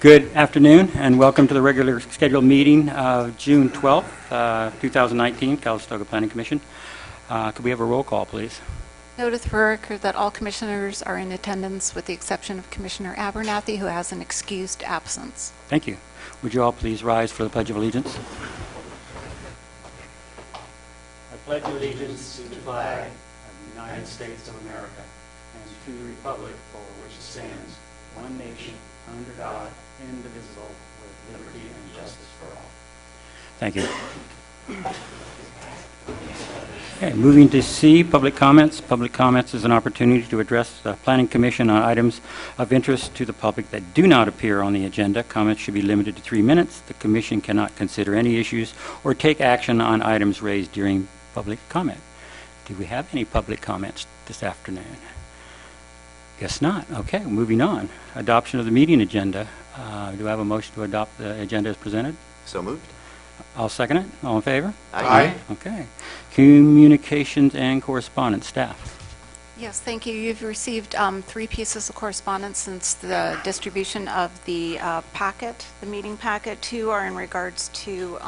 Good afternoon and welcome to the regular scheduled meeting of June 12th, 2019, Calistoga Planning Commission. Could we have a roll call, please? Note for record that all commissioners are in attendance with the exception of Commissioner Abernathy, who has an excused absence. Thank you. Would you all please rise for the Pledge of Allegiance? I pledge allegiance to the flag of the United States of America and to the republic for which it stands, one nation, under God, indivisible, with liberty and justice for all. Thank you. Okay, moving to C, public comments. Public comments is an opportunity to address the Planning Commission on items of interest to the public that do not appear on the agenda. Comments should be limited to 3 minutes. The Commission cannot consider any issues or take action on items raised during public comment. Do we have any public comments this afternoon? Guess not. Okay, moving on. Adoption of the meeting agenda. Do I have a motion to adopt the agenda as presented? So moved. I'll second it. All in favor? Aye. Okay. Communications and correspondence. Staff. Yes, thank you. You've received 3 pieces of correspondence since the distribution of the packet, the meeting packet. 2 are in regards to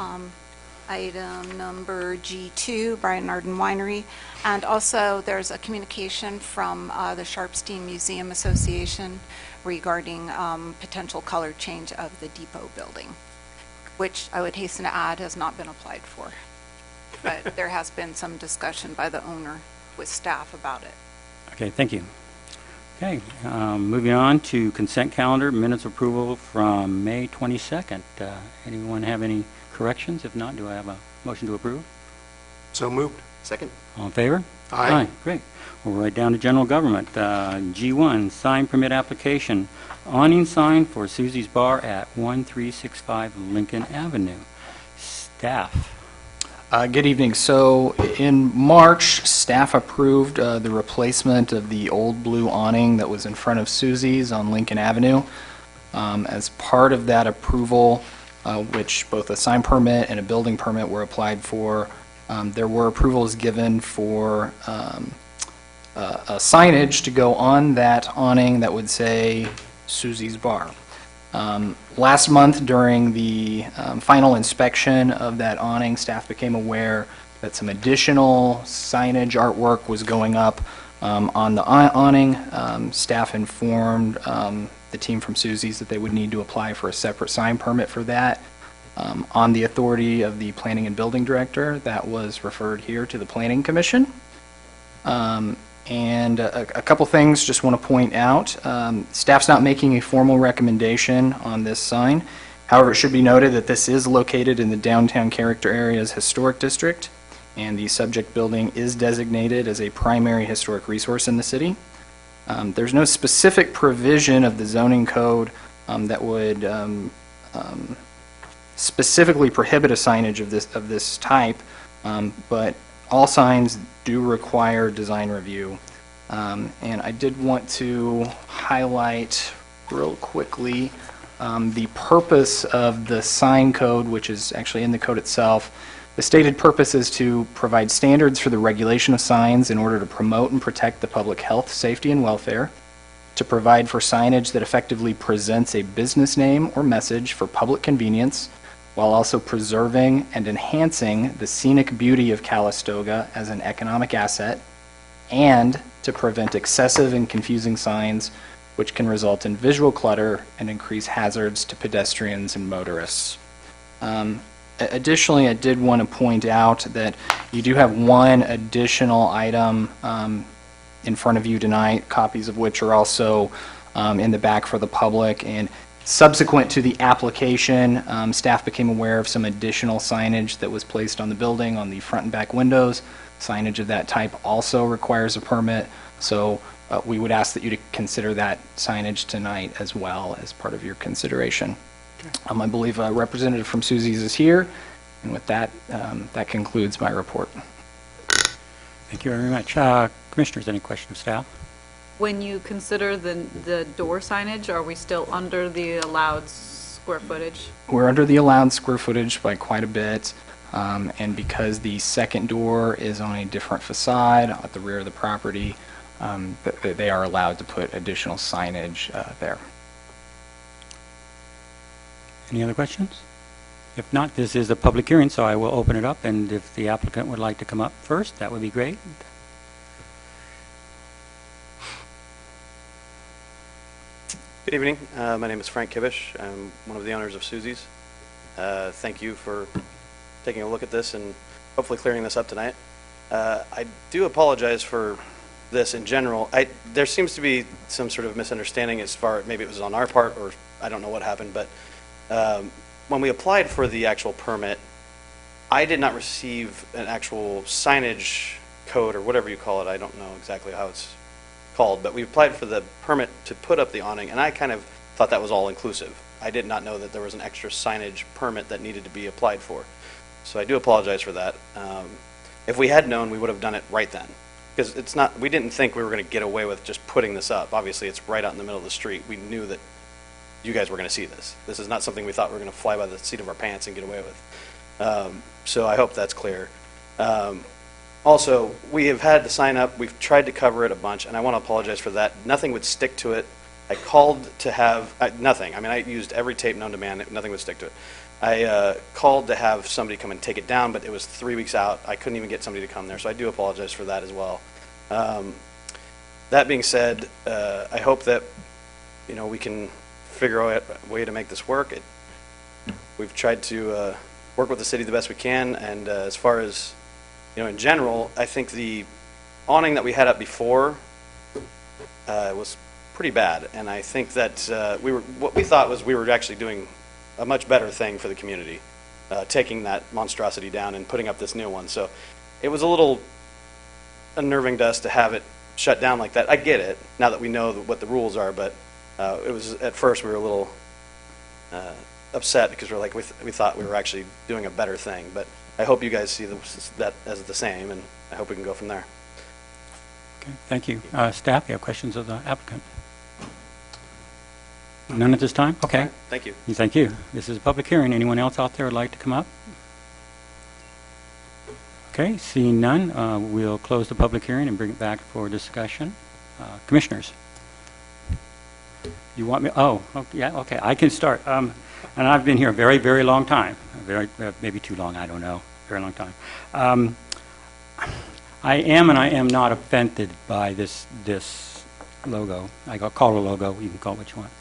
item number G2, Brian Arden Winery, and also there's a communication from the Sharpstein Museum Association regarding potential color change of the depot building, which I would hasten to add has not been applied for. But there has been some discussion by the owner with staff about it. Okay, thank you. Okay, moving on to consent calendar, minutes approval from May 22nd. Anyone have any corrections? If not, do I have a motion to approve? So moved. Second. All in favor? Aye. Great. We'll right down to general government. G1, sign permit application. Awning sign for Susie's Bar at 1365 Lincoln Avenue. Staff. Good evening. So in March, staff approved the replacement of the old blue awning that was in front of Susie's on Lincoln Avenue. As part of that approval, which both a sign permit and a building permit were applied for, there were approvals given for a signage to go on that awning that would say Susie's Bar. Last month, during the final inspection of that awning, staff became aware that some additional signage artwork was going up on the awning. Staff informed the team from Susie's that they would need to apply for a separate sign permit for that. On the authority of the Planning and Building Director, that was referred here to the Planning Commission. And a couple things just want to point out. Staff's not making a formal recommendation on this sign. However, it should be noted that this is located in the downtown character area's historic district, and the subject building is designated as a primary historic resource in the city. There's no specific provision of the zoning code that would specifically prohibit a signage of this type, but all signs do require design review. And I did want to highlight real quickly the purpose of the sign code, which is actually in the code itself. The stated purpose is to provide standards for the regulation of signs in order to promote and protect the public health, safety, and welfare, to provide for signage that effectively presents a business name or message for public convenience, while also preserving and enhancing the scenic beauty of Calistoga as an economic asset, and to prevent excessive and confusing signs which can result in visual clutter and increase hazards to pedestrians and motorists. Additionally, I did want to point out that you do have one additional item in front of you tonight, copies of which are also in the back for the public. And subsequent to the application, staff became aware of some additional signage that was placed on the building on the front and back windows. Signage of that type also requires a permit, so we would ask that you to consider that signage tonight as well as part of your consideration. I believe a representative from Susie's is here, and with that, that concludes my report. Thank you very much. Commissioners, any questions of staff? When you consider the door signage, are we still under the allowed square footage? We're under the allowed square footage by quite a bit, and because the second door is on a different facade at the rear of the property, they are allowed to put additional signage there. Any other questions? If not, this is a public hearing, so I will open it up, and if the applicant would like to come up first, that would be great. Good evening. My name is Frank Kibish. I'm one of the owners of Susie's. Thank you for taking a look at this and hopefully clearing this up tonight. I do apologize for this in general. There seems to be some sort of misunderstanding as far, maybe it was on our part or I don't know what happened, but when we applied for the actual permit, I did not receive an actual signage code or whatever you call it. I don't know exactly how it's called, but we applied for the permit to put up the awning, and I kind of thought that was all inclusive. I did not know that there was an extra signage permit that needed to be applied for. So I do apologize for that. If we had known, we would have done it right then. Because it's not, we didn't think we were going to get away with just putting this up. Obviously, it's right out in the middle of the street. We knew that you guys were going to see this. This is not something we thought we were going to fly by the seat of our pants and get away with. So I hope that's clear. Also, we have had the sign up. We've tried to cover it a bunch, and I want to apologize for that. Nothing would stick to it. I called to have, nothing. I mean, I used every tape known to man. Nothing would stick to it. I called to have somebody come and take it down, but it was 3 weeks out. I couldn't even get somebody to come there, so I do apologize for that as well. That being said, I hope that, we can figure out a way to make this work. We've tried to work with the city the best we can, and as far as, in general, I think the awning that we had up before was pretty bad, and I think that what we thought was we were actually doing a much better thing for the community, taking that monstrosity down and putting up this new one. So it was a little unnerving to us to have it shut down like that. I get it now that we know what the rules are, but it was, at first we were a little upset because we're like, we thought we were actually doing a better thing. But I hope you guys see that as the same, and I hope we can go from there. Okay, thank you. Staff, you have questions of the applicant? None at this time? Okay. Thank you. Thank you. This is a public hearing. Anyone else out there would like to come up? Okay, seeing none, we'll close the public hearing and bring it back for discussion. Commissioners? You want me? Oh, yeah, okay, I can start. And I've been here a very, very long time. Maybe too long, I don't know. Very long time. I am and I am not offended by this logo. I call it a logo. You can call it what you want.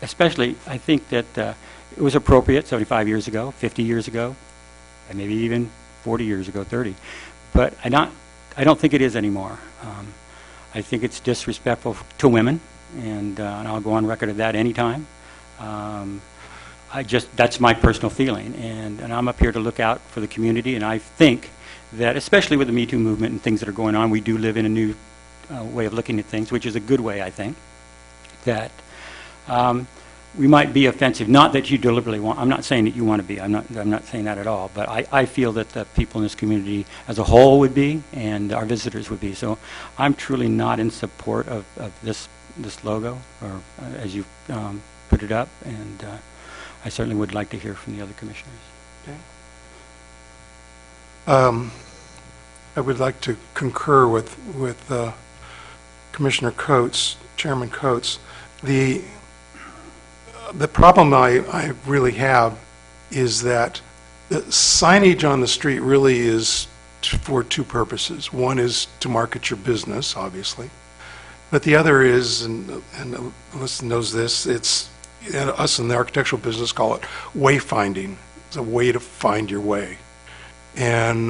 Especially, I think that it was appropriate 75 years ago, 50 years ago, and maybe even 40 years ago, 30. But I don't think it is anymore. I think it's disrespectful to women, and I'll go on record of that anytime. That's my personal feeling, and I'm up here to look out for the community, and I think that, especially with the Me Too movement and things that are going on, we do live in a new way of looking at things, which is a good way, I think, that we might be offensive. Not that you deliberately want, I'm not saying that you want to be, I'm not saying that at all, but I feel that the people in this community as a whole would be, and our visitors would be. So I'm truly not in support of this logo, or as you put it up, and I certainly would like to hear from the other commissioners. I would like to concur with Commissioner Coates, Chairman Coates. The problem I really have is that the signage on the street really is for two purposes. One is to market your business, obviously, but the other is, and Alyssa knows this, it's, and us in the architectural business call it wayfinding. It's a way to find your way. And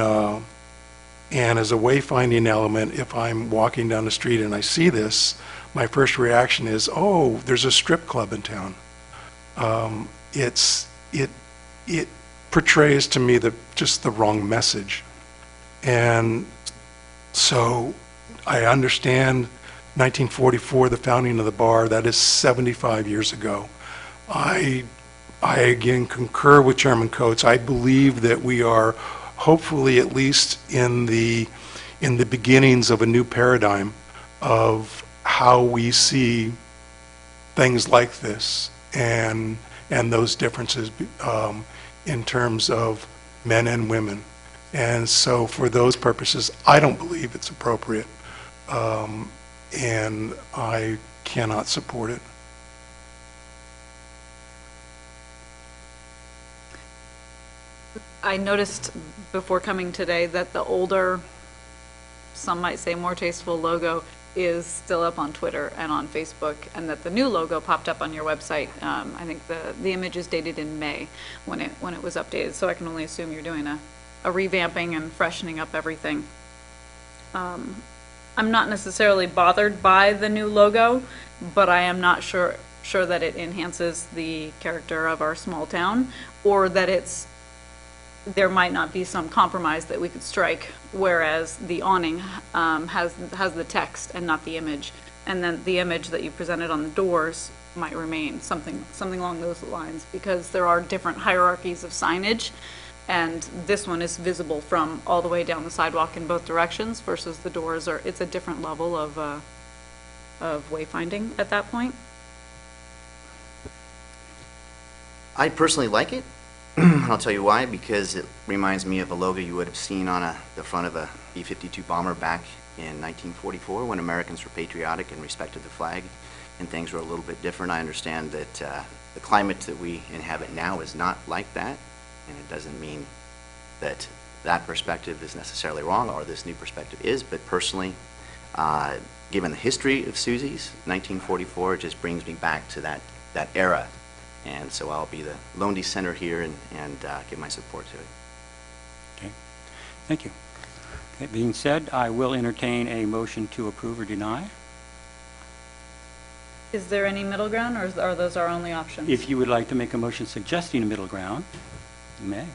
as a wayfinding element, if I'm walking down the street and I see this, my first reaction is, oh, there's a strip club in town. It portrays to me just the wrong message. And so I understand 1944, the founding of the bar, that is 75 years ago. I again concur with Chairman Coates. I believe that we are hopefully at least in the beginnings of a new paradigm of how we see things like this and those differences in terms of men and women. And so for those purposes, I don't believe it's appropriate, and I cannot support it. I noticed before coming today that the older, some might say more tasteful logo is still up on Twitter and on Facebook, and that the new logo popped up on your website. I think the image is dated in May when it was updated, so I can only assume you're doing a revamping and freshening up everything. I'm not necessarily bothered by the new logo, but I am not sure that it enhances the character of our small town, or that there might not be some compromise that we could strike, whereas the awning has the text and not the image, and then the image that you presented on the doors might remain, something along those lines, because there are different hierarchies of signage, and this one is visible from all the way down the sidewalk in both directions, versus the doors it's a different level of wayfinding at that point. I personally like it. I'll tell you why, because it reminds me of a logo you would have seen on the front of a B-52 bomber back in 1944 when Americans were patriotic and respected the flag and things were a little bit different. I understand that the climate that we inhabit now is not like that, and it doesn't mean that that perspective is necessarily wrong or this new perspective is, but personally, given the history of Susie's, 1944, it just brings me back to that era. And so I'll be the lone dissenter here and give my support to it. Okay, thank you. That being said, I will entertain a motion to approve or deny. Is there any middle ground, or are those our only options? If you would like to make a motion suggesting a middle ground, you may.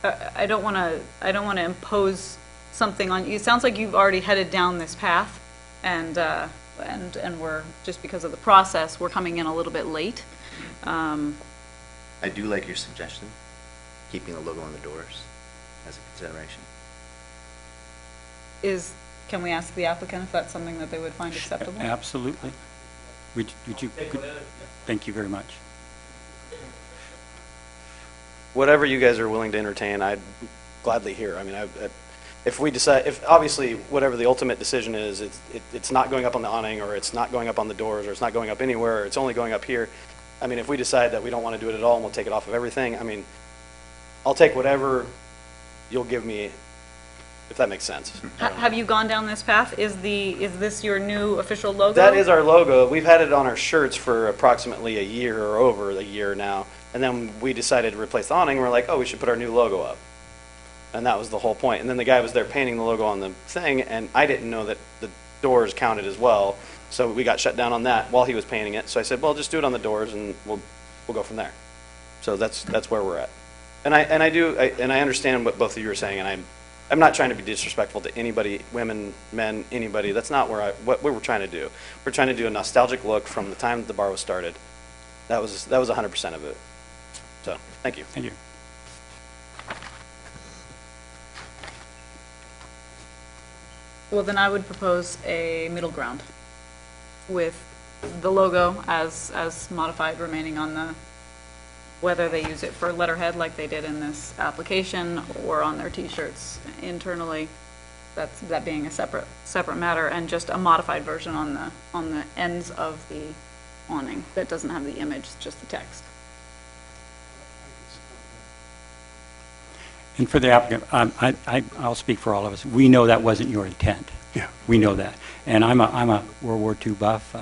I don't want to impose something on you. It sounds like you've already headed down this path, and we're, just because of the process, we're coming in a little bit late. I do like your suggestion, keeping the logo on the doors as a consideration. Can we ask the applicant if that's something that they would find acceptable? Absolutely. Would you? Thank you very much. Whatever you guys are willing to entertain, I'd gladly hear. I mean, if we decide, obviously whatever the ultimate decision is, it's not going up on the awning, or it's not going up on the doors, or it's not going up anywhere, or it's only going up here. I mean, if we decide that we don't want to do it at all and we'll take it off of everything, I mean, I'll take whatever you'll give me, if that makes sense. Have you gone down this path? Is this your new official logo? That is our logo. We've had it on our shirts for approximately a year or over a year now. And then we decided to replace the awning. We're like, oh, we should put our new logo up. And that was the whole point. And then the guy was there painting the logo on the thing, and I didn't know that the doors counted as well. So we got shut down on that while he was painting it. So I said, well, just do it on the doors, and we'll go from there. So that's where we're at. And I understand what both of you are saying, and I'm not trying to be disrespectful to anybody, women, men, anybody. That's not what we were trying to do. We're trying to do a nostalgic look from the time that the bar was started. That was 100% of it. So, thank you. Thank you. Well, then I would propose a middle ground with the logo as modified remaining on the, whether they use it for letterhead like they did in this application or on their t-shirts internally, that being a separate matter, and just a modified version on the ends of the awning that doesn't have the image, just the text. And for the applicant, I'll speak for all of us. We know that wasn't your intent. Yeah. We know that. And I'm a World War II buff.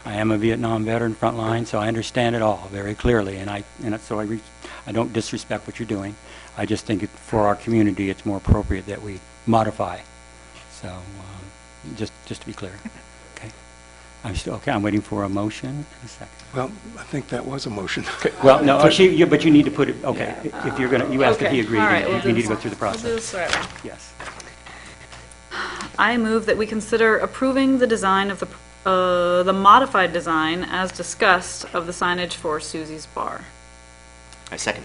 I am a Vietnam veteran, frontline, so I understand it all very clearly. And so I don't disrespect what you're doing. I just think for our community, it's more appropriate that we modify. So just to be clear. Okay. I'm waiting for a motion in a second. Well, I think that was a motion. Well, no, but you need to put it, okay, if you're going to, you asked if he agreed, All right, you need to go through the process. We'll do this the right way. Yes. I move that we consider approving the design of the modified design as discussed of the signage for Susie's Bar. I second.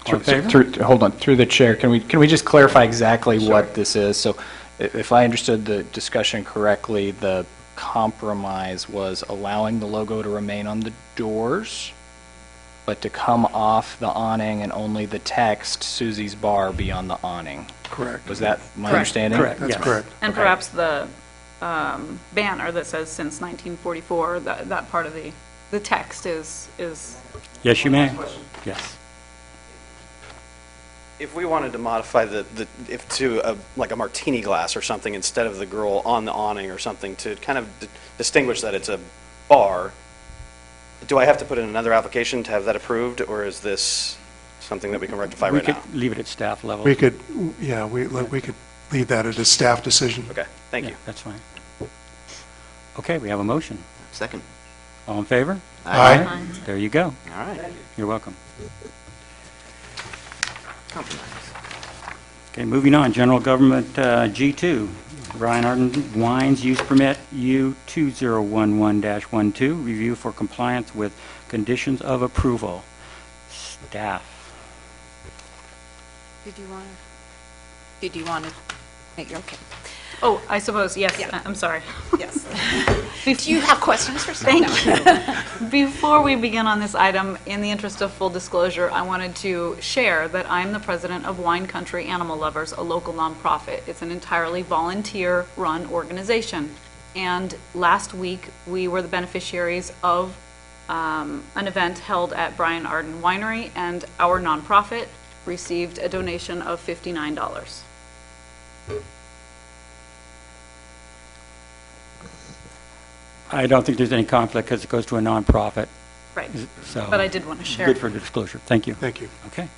All in favor? Hold on, through the chair, can we just clarify exactly what this is? So if I understood the discussion correctly, the compromise was allowing the logo to remain on the doors, but to come off the awning and only the text Susie's Bar be on the awning. Correct. Was that my Correct. understanding? Correct. That's Yes. correct. And perhaps the banner that says since 1944, that part of the the text is, Yes, you may. Yes. If we wanted to modify if to like a martini glass or something instead of the girl on the awning or something to kind of distinguish that it's a bar, do I have to put in another application to have that approved, or is this something that we can rectify We right now? could leave it at staff level. We could, yeah, we could leave that at a staff decision. Okay, thank Yeah, you. that's fine. Okay, we have a motion. Second. All in favor? Aye. There you go. All right. You're welcome. Compromise. Okay, moving on, general government, G2, Brian Arden Wines Use Permit U2011-12, review for compliance with conditions of approval. Staff. Did you want to make your, okay? oh, I suppose, yes, Yeah. I'm sorry. Yes. Do you have questions for staff? Thank you. Before we begin on this item, in the interest of full disclosure, I wanted to share that I'm the president of Wine Country Animal Lovers, a local nonprofit. It's an entirely volunteer-run organization. And last week, we were the beneficiaries of an event held at Brian Arden Winery, and our nonprofit received a donation of $59. I don't think there's any conflict because it goes to a nonprofit, Right. so. But I did want to share. Good for disclosure. Thank you. Thank you. Okay.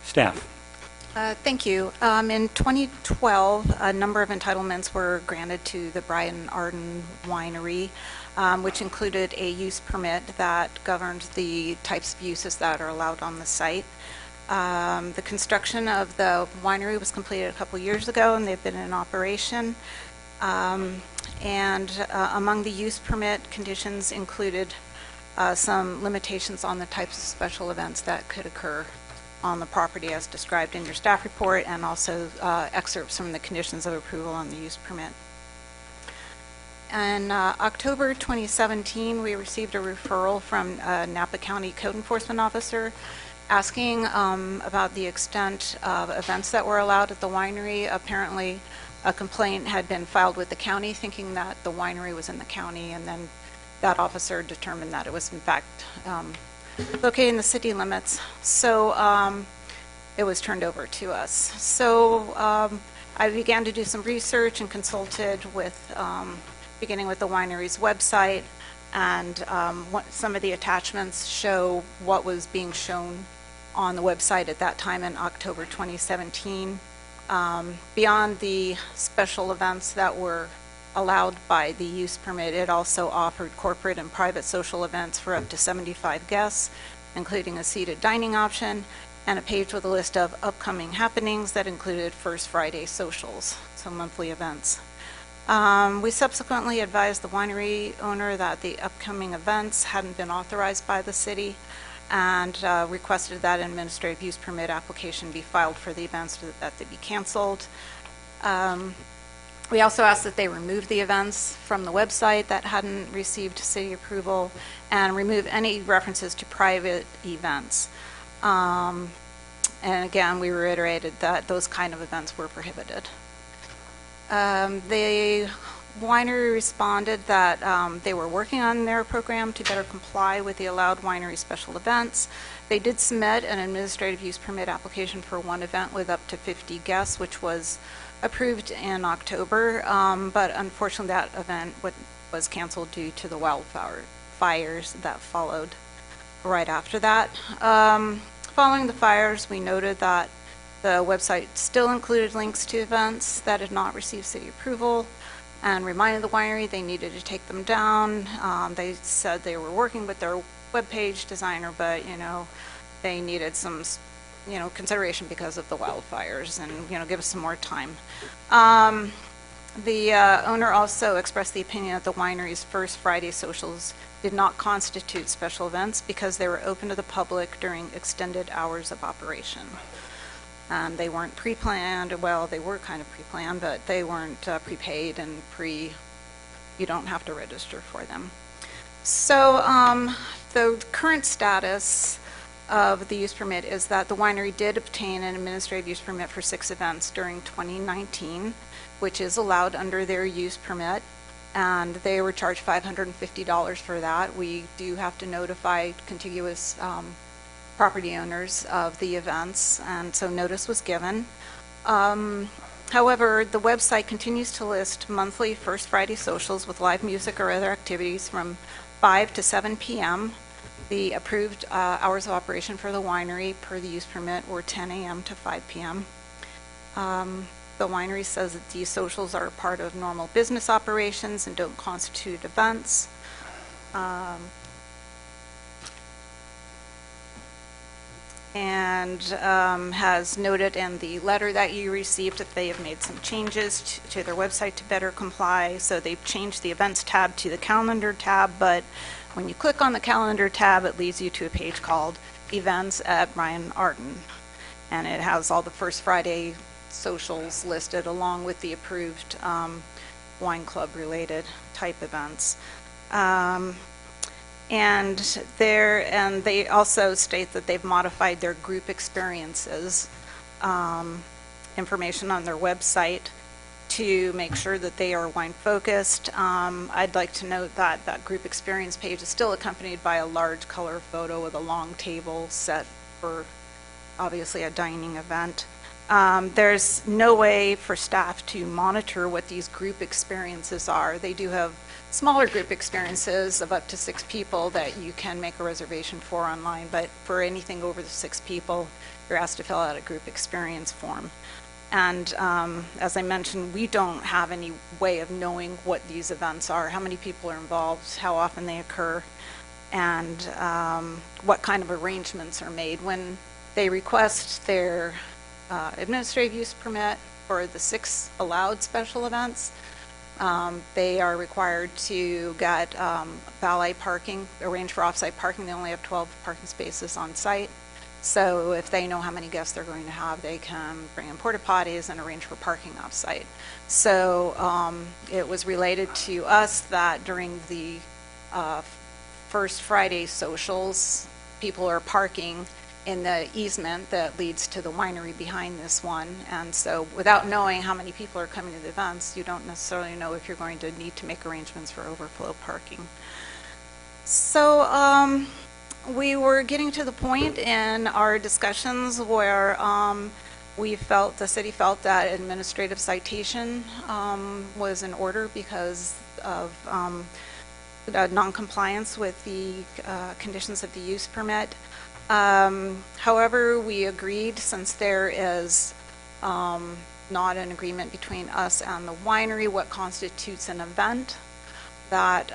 Staff. Thank you. In 2012, a number of entitlements were granted to the Brian Arden Winery, which included a use permit that governed the types of uses that are allowed on the site. The construction of the winery was completed a couple years ago, and they've been in operation. Among the use permit conditions included some limitations on the types of special events that could occur on the property as described in your staff report, and also excerpts from the conditions of approval on the use permit. In October 2017, we received a referral from a Napa County Code Enforcement Officer asking about the extent of events that were allowed at the winery. Apparently, a complaint had been filed with the county thinking that the winery was in the county, and then that officer determined that it was in fact located in the city limits. So it was turned over to us. So I began to do some research and consulted with, beginning with the winery's website, and some of the attachments show what was being shown on the website at that time in October 2017. Beyond the special events that were allowed by the use permit, it also offered corporate and private social events for up to 75 guests, including a seated dining option, and a page with a list of upcoming happenings that included First Friday socials, so monthly events. We subsequently advised the winery owner that the upcoming events hadn't been authorized by the city, and requested that an administrative use permit application be filed for the events, that they be canceled. We also asked that they remove the events from the website that hadn't received city approval, and remove any references to private events. And again, we reiterated that those kind of events were prohibited. The winery responded that they were working on their program to better comply with the allowed winery special events. They did submit an administrative use permit application for one event with up to 50 guests, which was approved in October, but unfortunately that event was canceled due to the wildfires that followed right after that. Following the fires, we noted that the website still included links to events that had not received city approval, and reminded the winery they needed to take them down. They said they were working with their webpage designer, but they needed some consideration because of the wildfires, and give us some more time. The owner also expressed the opinion that the winery's First Friday socials did not constitute special events because they were open to the public during extended hours of operation. They weren't pre-planned. Well, they were kind of pre-planned, but they weren't prepaid and you don't have to register for them. So the current status of the use permit is that the winery did obtain an administrative use permit for 6 events during 2019, which is allowed under their use permit. and they were charged $550 for that. We do have to notify contiguous property owners of the events, and so notice was given. However, the website continues to list monthly First Friday socials with live music or other activities from 5 to 7 p.m. The approved hours of operation for the winery per the use permit were 10 a.m. to 5 p.m. The winery says that these socials are part of normal business operations and don't constitute events. And has noted in the letter that you received that they have made some changes to their website to better comply. So they've changed the events tab to the calendar tab, but when you click on the calendar tab, it leads you to a page called Events at Brian Arden. And it has all the First Friday socials listed along with the approved wine club related type events. And they also state that they've modified their group experiences information on their website to make sure that they are wine focused. I'd like to note that that group experience page is still accompanied by a large color photo with a long table set for obviously a dining event. There's no way for staff to monitor what these group experiences are. They do have smaller group experiences of up to 6 people that you can make a reservation for online, but for anything over the 6 people, you're asked to fill out a group experience form. And as I mentioned, we don't have any way of knowing what these events are, how many people are involved, how often they occur, and what kind of arrangements are made. When they request their administrative use permit for the 6 allowed special events, they are required to get valet parking, arrange for off-site parking. They only have 12 parking spaces on site. So if they know how many guests they're going to have, they can bring in porta potties and arrange for parking off-site. So it was related to us that during the First Friday socials, people are parking in the easement that leads to the winery behind this one. And so without knowing how many people are coming to the events, you don't necessarily know if you're going to need to make arrangements for overflow parking. So we were getting to the point in our discussions where the city felt that administrative citation was in order because of non-compliance with the conditions of the use permit. However, we agreed, since there is not an agreement between us and the winery what constitutes an event, that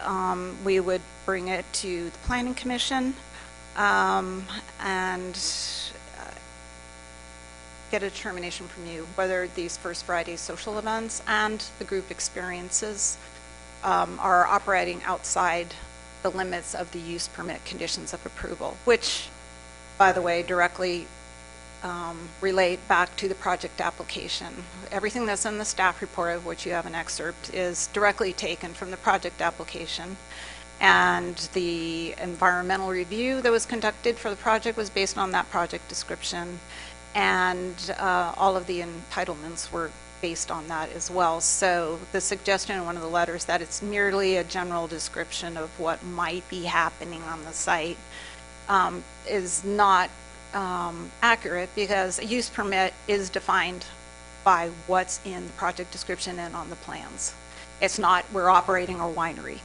we would bring it to the Planning Commission and get a determination from you whether these First Friday social events and the group experiences are operating outside the limits of the use permit conditions of approval, which, by the way, directly relate back to the project application. Everything that's in the staff report, of which you have an excerpt, is directly taken from the project application. And the environmental review that was conducted for the project was based on that project description. And all of the entitlements were based on that as well. So the suggestion in one of the letters that it's merely a general description of what might be happening on the site is not accurate, because a use permit is defined by what's in the project description and on the plans. It's not we're operating a winery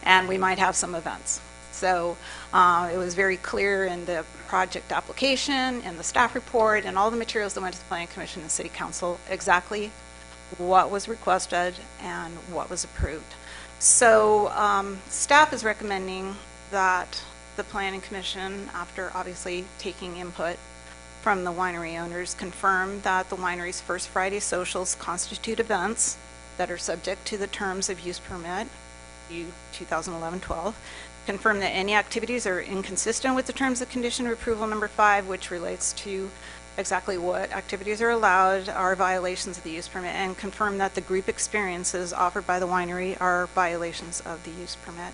and we might have some events. So it was very clear in the project application, in the staff report, and all the materials that went to the Planning Commission and City Council exactly what was requested and what was approved. So staff is recommending that the Planning Commission, after obviously taking input from the winery owners, confirm that the winery's First Friday socials constitute events that are subject to the terms of use permit, U 2011-12. Confirm that any activities are inconsistent with the terms of condition of approval number 5, which relates to exactly what activities are allowed, are violations of the use permit, and confirm that the group experiences offered by the winery are violations of the use permit.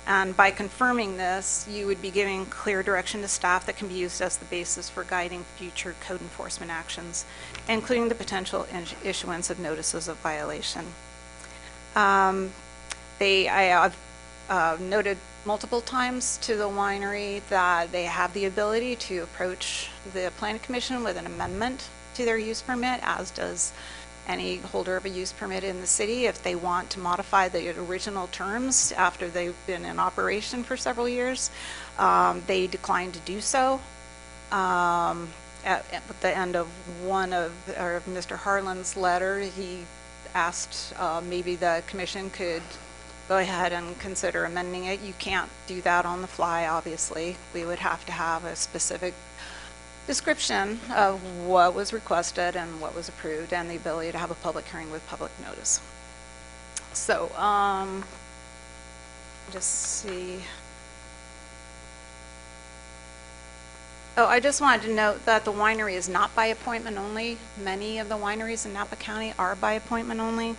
And by confirming this, you would be giving clear direction to staff that can be used as the basis for guiding future code enforcement actions, including the potential issuance of notices of violation. I have noted multiple times to the winery that they have the ability to approach the planning commission with an amendment to their use permit, as does any holder of a use permit in the city, if they want to modify the original terms after they've been in operation for several years. They declined to do so. At the end of Mr. Harlan's letter, he asked maybe the commission could go ahead and consider amending it. You can't do that on the fly, obviously. We would have to have a specific description of what was requested and what was approved, and the ability to have a public hearing with public notice. So, just see. Oh, I just wanted to note that the winery is not by appointment only. Many of the wineries in Napa County are by appointment only.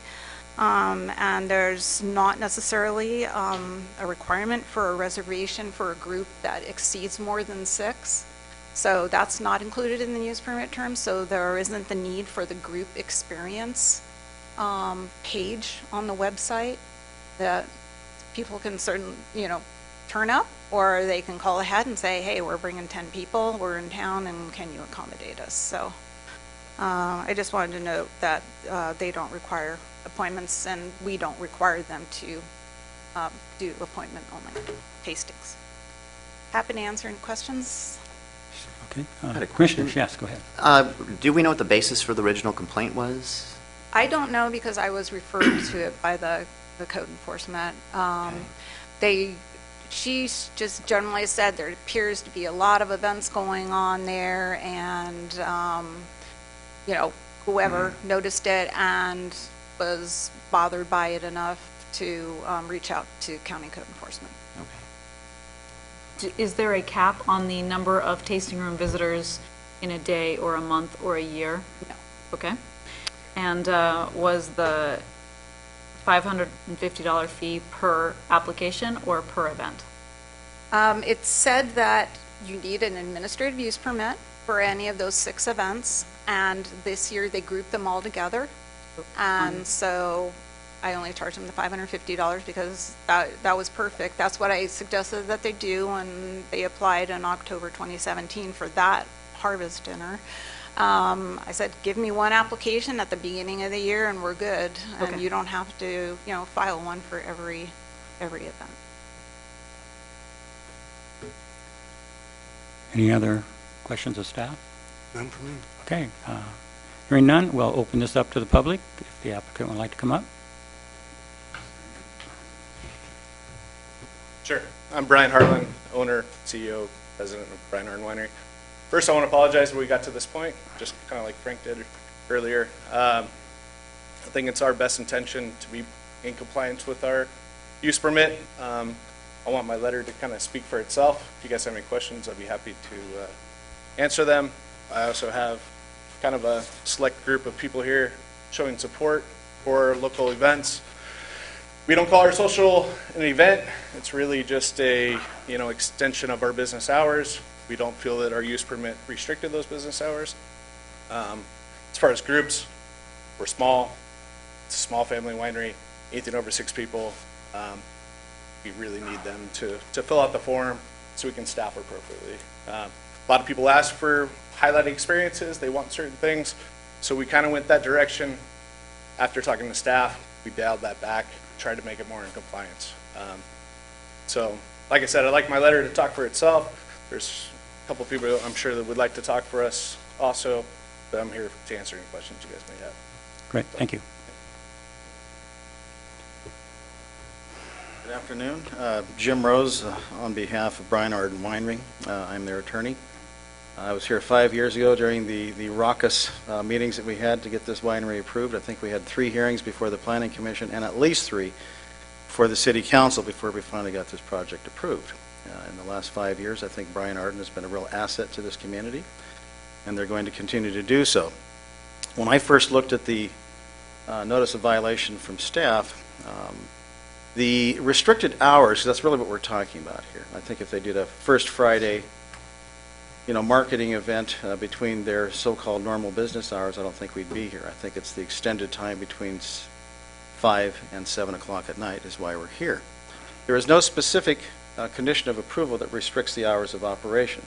And there's not necessarily a requirement for a reservation for a group that exceeds more than 6. So that's not included in the use permit terms, so there isn't the need for the group experience page on the website that people can turn up, or they can call ahead and say, hey, we're bringing 10 people, we're in town, and can you accommodate us? So I just wanted to note that they don't require appointments, and we don't require them to do appointment only tastings. Happy to answer any questions. Okay. had a Commissioners, question. yes, go ahead. Do we know what the basis for the original complaint was? I don't know, because I was referred to it by the code enforcement. She just generally said there appears to be a lot of events going on there, and whoever noticed it and was bothered by it enough to reach out to county code enforcement. Is there a cap on the number of tasting room visitors in a day or a month or a year? No. Okay. And was the $550 fee per application or per event? It said that you need an administrative use permit for any of those 6 events, and this year they grouped them all together. And so I only charged them the $550 because that was perfect. That's what I suggested that they do when they applied in October 2017 for that harvest dinner. I said, give me one application at the beginning of the year and we're good. And Okay. you don't have to, file one for every event. Any other questions of staff? None for me. Okay. Hearing none, we'll open this up to the public, if the applicant would like to come up. Sure. I'm Brian Harlan, owner, CEO, president of Brian Harlan Winery. First, I want to apologize that we got to this point, just kind of like Frank did earlier. I think it's our best intention to be in compliance with our use permit. I want my letter to kind of speak for itself. If you guys have any questions, I'd be happy to answer them. I also have kind of a select group of people here showing support for local events. We don't call our social an event. It's really just a, extension of our business hours. We don't feel that our use permit restricted those business hours. As far as groups, we're small. It's a small family winery, anything over 6 people. We really need them to fill out the form so we can staff appropriately. A lot of people ask for highlighting experiences. They want certain things. So we kind of went that direction. After talking to staff, we dialed that back, tried to make it more in compliance. So, like I said, I'd like my letter to talk for itself. There's a couple people I'm sure that would like to talk for us also, but I'm here to answer any questions you guys may have. Great, thank you. Good afternoon. Jim Rose on behalf of Brian Arden Winery. I'm their attorney. I was here 5 years ago during the raucous meetings that we had to get this winery approved. I think we had 3 hearings before the Planning Commission and at least 3 for the City Council before we finally got this project approved. In the last 5 years, I think Brian Arden has been a real asset to this community, and they're going to continue to do so. When I first looked at the notice of violation from staff, the restricted hours, that's really what we're talking about here. I think if they did a first Friday, marketing event between their so-called normal business hours, I don't think we'd be here. I think it's the extended time between 5 and 7 o'clock at night is why we're here. There is no specific condition of approval that restricts the hours of operation.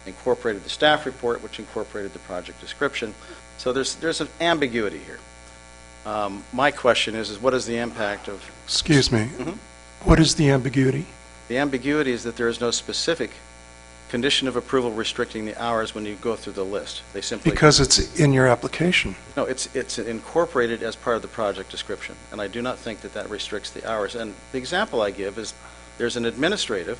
Incorporated the staff report, which incorporated the project description. So there's an ambiguity here. My question is what is the impact of... Excuse me. What is the ambiguity? The ambiguity is that there is no specific condition of approval restricting the hours when you go through the list. They simply... Because it's in your application. No, it's incorporated as part of the project description, and I do not think that that restricts the hours. And the example I give is there's an administrative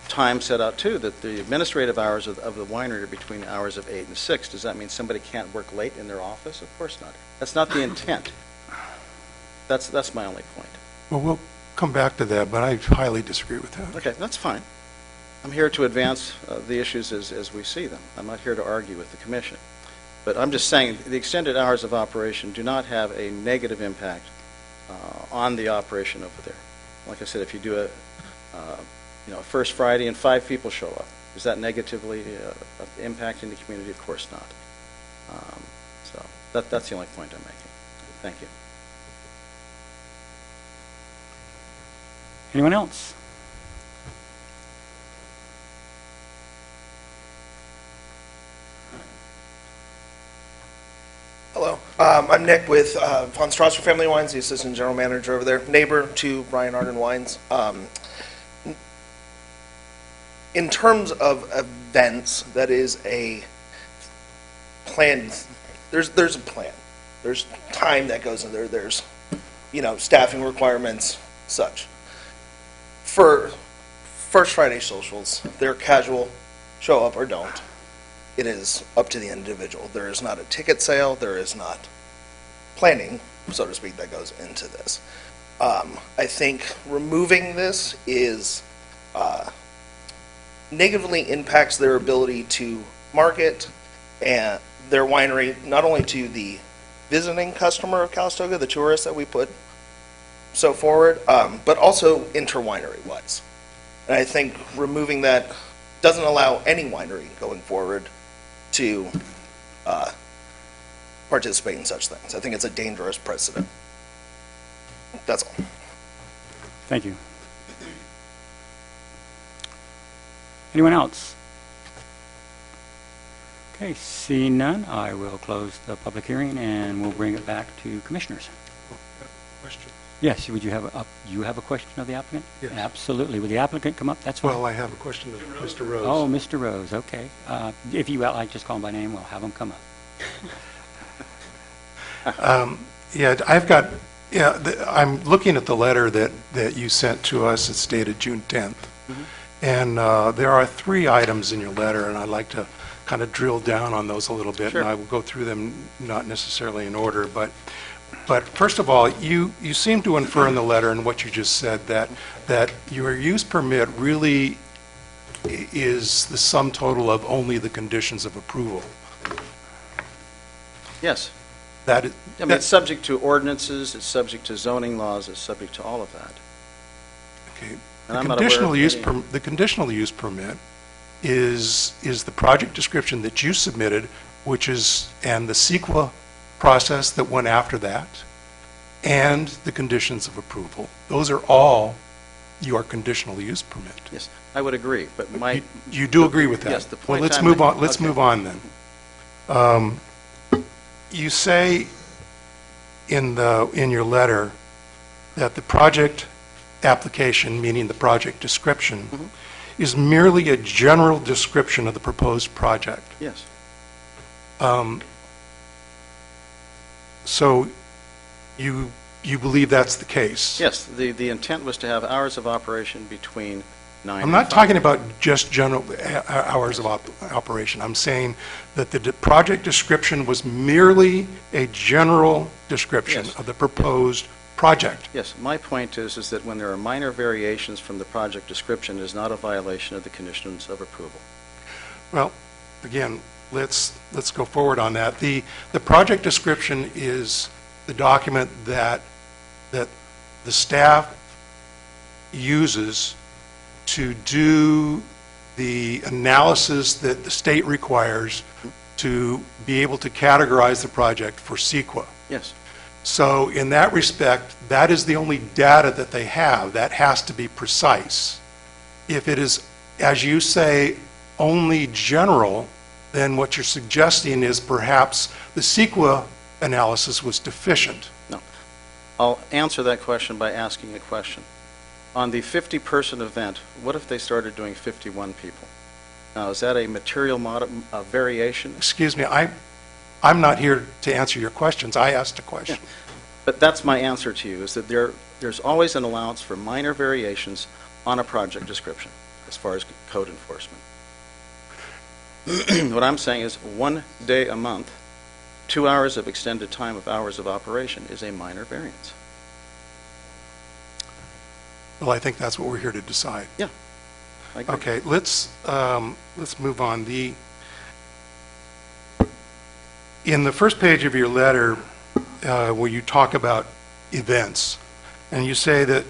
time set out too, that the administrative hours of the winery are between the hours of 8 and 6. Does that mean somebody can't work late in their office? Of course not. That's not the intent. That's my only point. Well, we'll come back to that, but I highly disagree with that. Okay, that's fine. I'm here to advance the issues as we see them. I'm not here to argue with the commission. But I'm just saying the extended hours of operation do not have a negative impact on the operation over there. Like I said, if you do a first Friday and 5 people show up, is that negatively impacting the community? Of course not. So that's the only point I'm making. Thank you. Anyone else? Hello, I'm Nick with Von Strasser Family Wines, the assistant general manager over there, neighbor to Brian Arden Wines. In terms of events, that is a plan. There's a plan. There's time that goes in there. There's, staffing requirements, such. For First Friday socials, they're casual, show up or don't. It is up to the individual. There is not a ticket sale. There is not planning, so to speak, that goes into this. I think removing this is negatively impacts their ability to market and their winery, not only to the visiting customer of Calistoga, the tourists that we put so forward, but also inter-winery wise. And I think removing that doesn't allow any winery going forward to participate in such things. I think it's a dangerous precedent. That's all. Thank you. Anyone else? Okay, seeing none, I will close the public hearing and we'll bring it back to commissioners. Question. Yes, would you have a question of the applicant? Yes. Absolutely. Would the applicant come up? That's fine. Well, I have a question of Mr. Rose. Oh, Mr. Rose, okay. If you like, just call him by name, we'll have him come up. I'm looking at the letter that you sent to us. It's dated June 10th. And there are 3 items in your letter, and I'd like to kind of drill down on those a little bit. Sure. And I will go through them not necessarily in order, but first of all, you seem to infer in the letter and what you just said that your use permit really is the sum total of only the conditions of approval. Yes. That is, I mean, it's subject to ordinances, it's subject to zoning laws, it's subject to all of that. okay. And I'm not aware of any- The conditional use permit is the project description that you submitted, and the CEQA process that went after that, and the conditions of approval. Those are all your conditional use permit. Yes, I would agree, but my... You do agree with that? Yes, the Well, point let's I'm move on. making- Let's okay. move on then. You say in your letter that the project application, meaning the project description, is merely a general description of the proposed project. Yes, So you believe that's the case? yes, the intent was to have hours of operation between 9 I'm and not 5. talking about just general hours of operation. I'm saying that the project description was merely a general description Yes. of the proposed project. Yes, my point is that when there are minor variations from the project description, it is not a violation of the conditions of approval. Well, again, let's go forward on that. The project description is the document that the staff uses to do the analysis that the state requires to be able to categorize the project for CEQA. Yes, So in that respect, that is the only data that they have. That has to be precise. If it is, as you say, only general, then what you're suggesting is perhaps the CEQA analysis was deficient. No. I'll answer that question by asking a question. On the 50-person event, what if they started doing 51 people? Now, is that a material variation? Excuse me, I'm not here to answer your questions. I asked a question. Yeah. But that's my answer to you, is that there's always an allowance for minor variations on a project description as far as code enforcement. What I'm saying is 1 day a month, 2 hours of extended time of hours of operation is a minor variance. Well, I think that's what we're here to decide. Yeah, I agree. Okay, let's move on. In the first page of your letter, where you talk about events, and you say that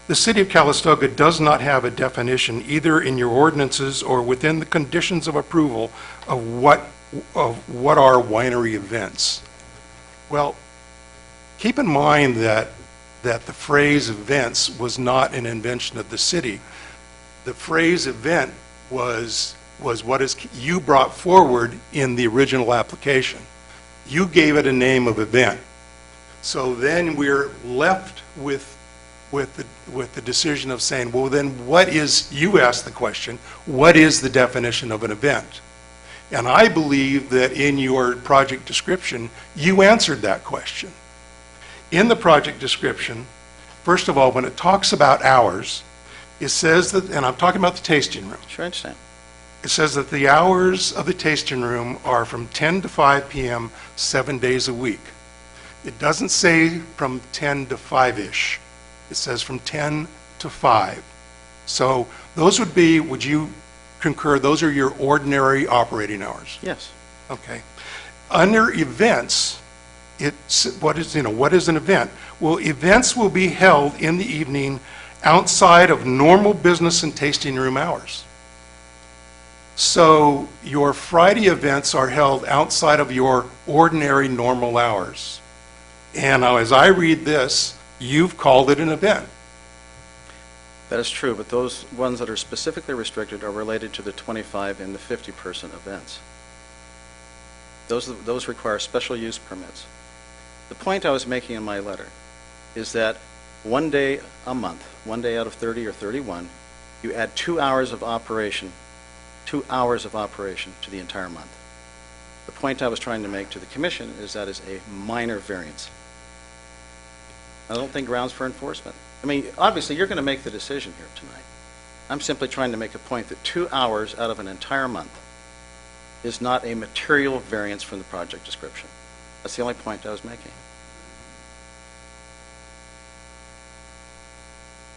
the city of Calistoga does not have a definition either in your ordinances or within the conditions of approval of what are winery events. Well, keep in mind that the phrase events was not an invention of the city. The phrase event was what you brought forward in the original application. You gave it a name of event. So then we're left with the decision of saying, well, then you asked the question, what is the definition of an event? And I believe that in your project description, you answered that question. In the project description, first of all, when it talks about hours, it says that, and I'm talking about the tasting room, Sure, I understand. it says that the hours of the tasting room are from 10 to 5 p.m., 7 days a week. It doesn't say from 10 to 5-ish. It says from 10 to 5. So those would you concur, those are your ordinary operating hours? Yes. Okay. Under events, what is an event? Well, events will be held in the evening outside of normal business and tasting room hours. So your Friday events are held outside of your ordinary normal hours. And now as I read this, you've called it an event. That is true, but those ones that are specifically restricted are related to the 25 and the 50-person events. Those require special use permits. The point I was making in my letter is that 1 day a month, 1 day out of 30 or 31, you add 2 hours of operation, 2 hours of operation to the entire month. The point I was trying to make to the commission is that is a minor variance. I don't think grounds for enforcement. I mean, obviously, you're going to make the decision here tonight. I'm simply trying to make a point that 2 hours out of an entire month is not a material variance from the project description. That's the only point I was making.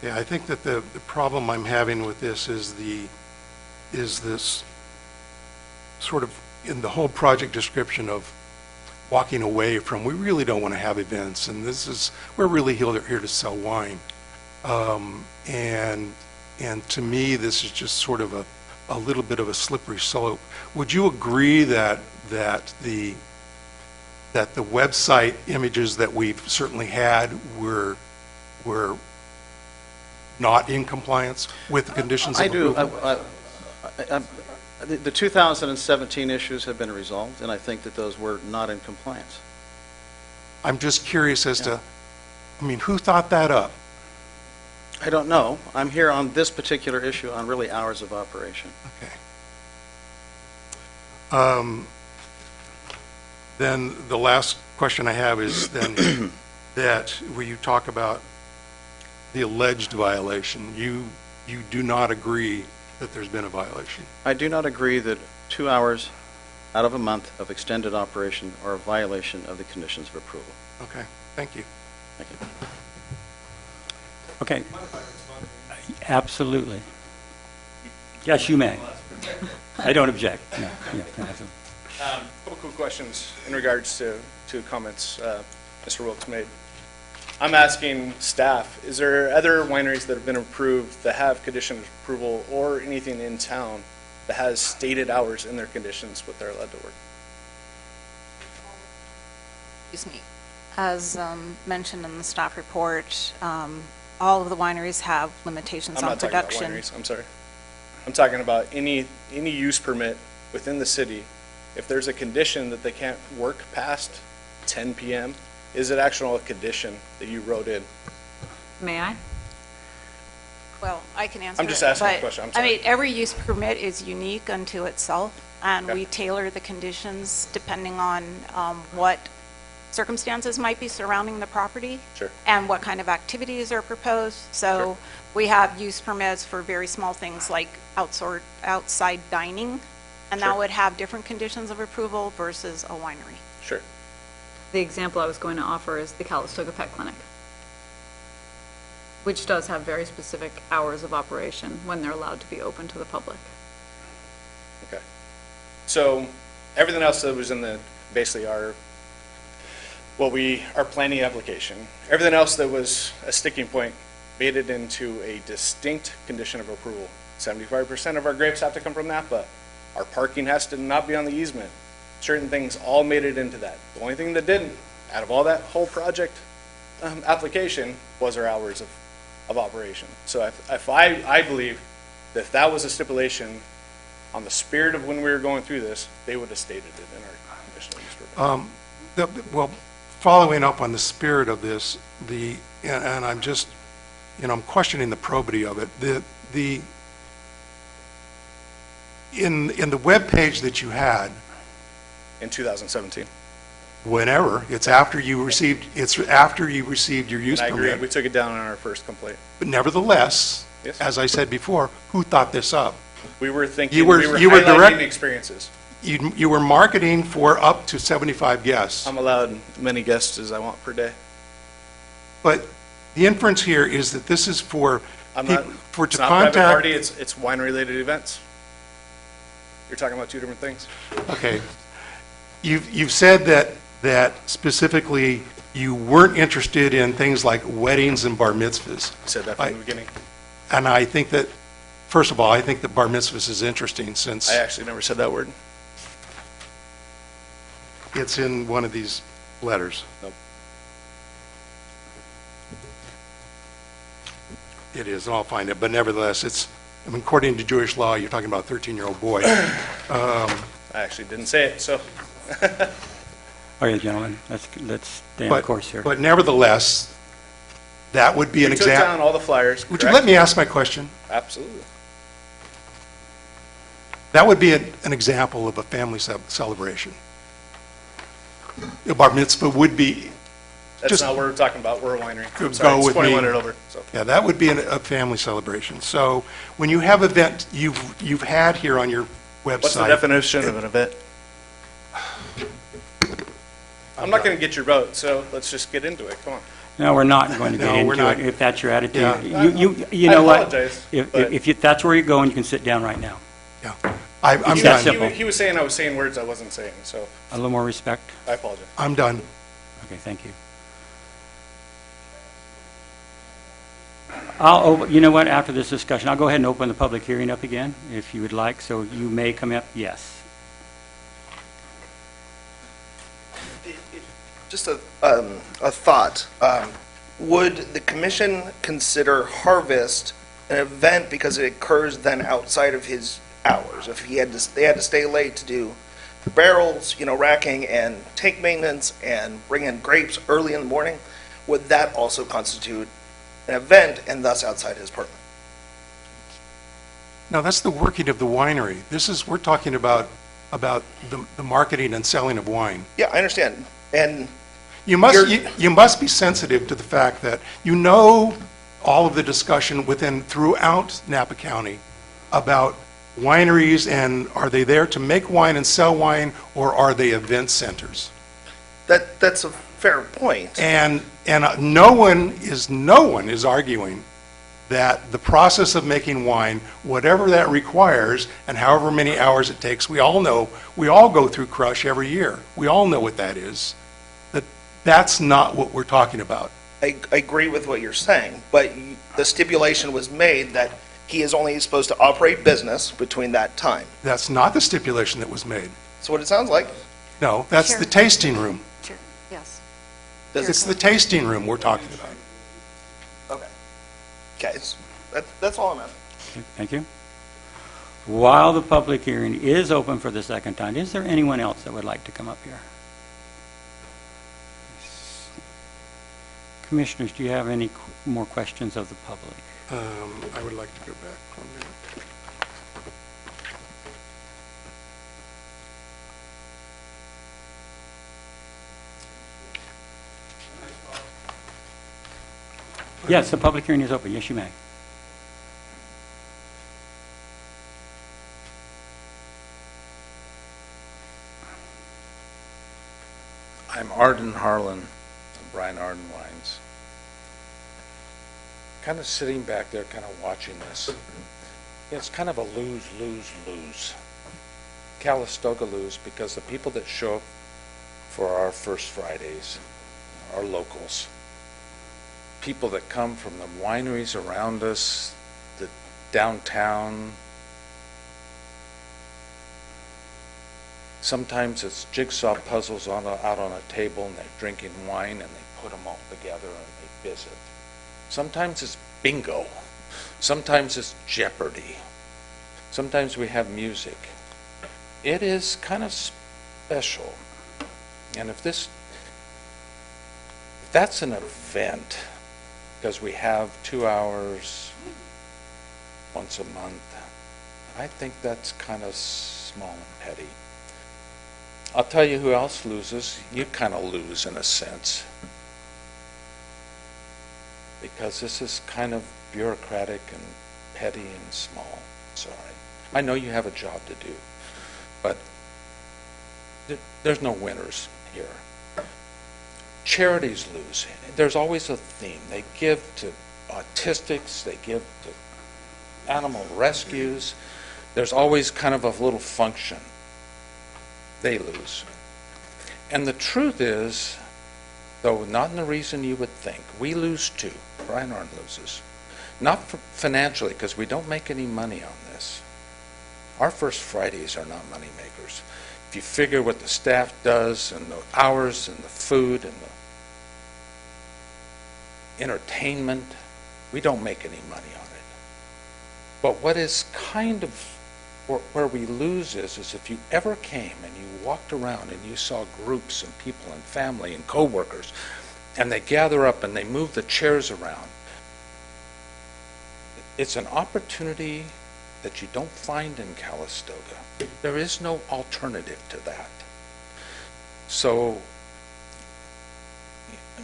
Yeah, I think that the problem I'm having with this is this sort of in the whole project description of walking away from, we really don't want to have events, and we're really here to sell wine. And to me, this is just sort of a little bit of a slippery slope. Would you agree that the website images that we've certainly had were not in compliance with the conditions of I do. approval? The 2017 issues have been resolved, and I think that those were not in compliance. I'm just curious as to, I mean, who thought that up? I don't know. I'm here on this particular issue on really hours of operation. Okay. Then the last question I have is then that where you talk about the alleged violation, you do not agree that there's been a violation? I do not agree that 2 hours out of a month of extended operation are a violation of the conditions of approval. Okay, thank you. Thank you. Okay. Absolutely. Yes, you may. I don't object. No, yeah, absolutely. Couple quick questions in regards to comments Mr. Wilkes made. I'm asking staff, is there other wineries that have been approved that have conditions of approval or anything in town that has stated hours in their conditions what they're allowed to work? Excuse me. As mentioned in the staff report, all of the wineries have limitations I'm on not talking about production. wineries, I'm sorry. I'm talking about any use permit within the city. If there's a condition that they can't work past 10 PM, is it actually a condition that you wrote in? May I? Well, I can answer it. I'm just asking a but, question, I'm I mean, sorry. every use permit is unique unto itself, and Okay. we tailor the conditions depending on what circumstances might be surrounding the property. Sure. And what kind of activities are proposed. So Sure. we have use permits for very small things like outside dining, and that Sure. would have different conditions of approval versus a winery. Sure. The example I was going to offer is the Calistoga Pet Clinic, which does have very specific hours of operation when they're allowed to be open to the public. Okay. So everything else that was in the, basically our planning application, everything else that was a sticking point made it into a distinct condition of approval. 75% of our grapes have to come from Napa. Our parking has to not be on the easement. Certain things all made it into that. The only thing that didn't, out of all that whole project application, was our hours of operation. So if I believe that if that was a stipulation on the spirit of when we were going through this, they would have stated it in our conditional use permit. Well, following up on the spirit of this, and I'm just, I'm questioning the probity of it. In the webpage that you had, In 2017. whenever, it's after you received your use And I agree, we permit. took it down on our first complaint. But nevertheless, Yes. as I said before, who thought this up? We were thinking, You we were- were you were direct- highlighting experiences. You were marketing for up to 75 guests. I'm allowed many guests as I want per day. But the inference here is that this is for I'm not, people, for it's to not private contact. party, it's wine-related events. You're talking about two different things. Okay. You've said that specifically you weren't interested in things like weddings and bar mitzvahs. I said that from the beginning. And I think that, first of all, I think that bar mitzvahs is interesting since I actually never said that word. it's in one of these letters. Nope. It is, and I'll find it, but nevertheless, according to Jewish law, you're talking about a 13-year-old boy. I actually didn't say it, so. Okay, gentlemen, let's stay on course here. But nevertheless, that would be an We took down example. all the flyers, Would you correct? let me ask my question? Absolutely. That would be an example of a family celebration. A bar mitzvah would be, That's Just- not what we're talking about, we're a winery. Go I'm sorry, it's with me. 21 and over, so. yeah, that would be a family celebration. So when you have event, you've had here on your website. What's the definition of an event? I'm not going to get your vote, so let's just get into it, come on. No, we're not going to get No, we're into it, not. if that's your attitude. Yeah. You know what? apologize, If but- that's where you're going, you can sit down right now. Yeah. I'm It's that done. simple. He was saying I was saying words I wasn't saying, so A little more respect. I apologize. I'm done. Okay, thank you. You know what, after this discussion, I'll go ahead and open the public hearing up again, if you would like, so you may come up, yes. Just a thought. Would the commission consider harvest an event because it occurs then outside of his hours? If they had to stay late to do the barrels, racking and tank maintenance and bring in grapes early in the morning, would that also constitute an event and thus outside his permit? No, that's the working of the winery. We're talking about the marketing and selling of wine. Yeah, I understand. And You must You're- you must be sensitive to the fact that all of the discussion throughout Napa County about wineries, and are they there to make wine and sell wine, or are they event centers? that's a fair point. And no one is arguing that the process of making wine, whatever that requires, and however many hours it takes, we all go through crush every year. We all know what that is. That's not what we're talking about. I agree with what you're saying, but the stipulation was made that he is only supposed to operate business between that time. That's not the stipulation that was made. That's what it sounds like. No, that's Sure. the tasting room. Sure, yes. It's the tasting room we're talking about. Okay, that's all I'm asking. Okay, thank you. While the public hearing is open for the second time, is there anyone else that would like to come up here? Commissioners, do you have any more questions of the public? I would like to go back 1 minute. Yes, the public hearing is open. Yes, you may. I'm Arden Harlan of Brian Arden Wines. Kind of sitting back there, kind of watching this. It's kind of a lose, lose, lose. Calistoga lose because the people that show up for our First Fridays are locals. People that come from the wineries around us, the downtown. Sometimes it's jigsaw puzzles out on a table and they're drinking wine and they put them all together and they visit. Sometimes it's bingo. Sometimes it's Jeopardy. Sometimes we have music. It is kind of special. And if that's an event, because we have 2 hours once a month, I think that's kind of small and petty. I'll tell you who else loses. You kind of lose in a sense. Because this is kind of bureaucratic and petty and small. Sorry. I know you have a job to do, but there's no winners here. Charities lose. There's always a theme. They give to autistics, they give to animal rescues. There's always kind of a little function. They lose. And the truth is, though not in the reason you would think, we lose too. Brian Arden loses. Not financially, because we don't make any money on this. Our First Fridays are not money makers. If you figure what the staff does and the hours and the food and the entertainment, we don't make any money on it. But what is kind of where we lose is if you ever came and you walked around and you saw groups and people and family and coworkers and they gather up and they move the chairs around, it's an opportunity that you don't find in Calistoga. There is no alternative to that. So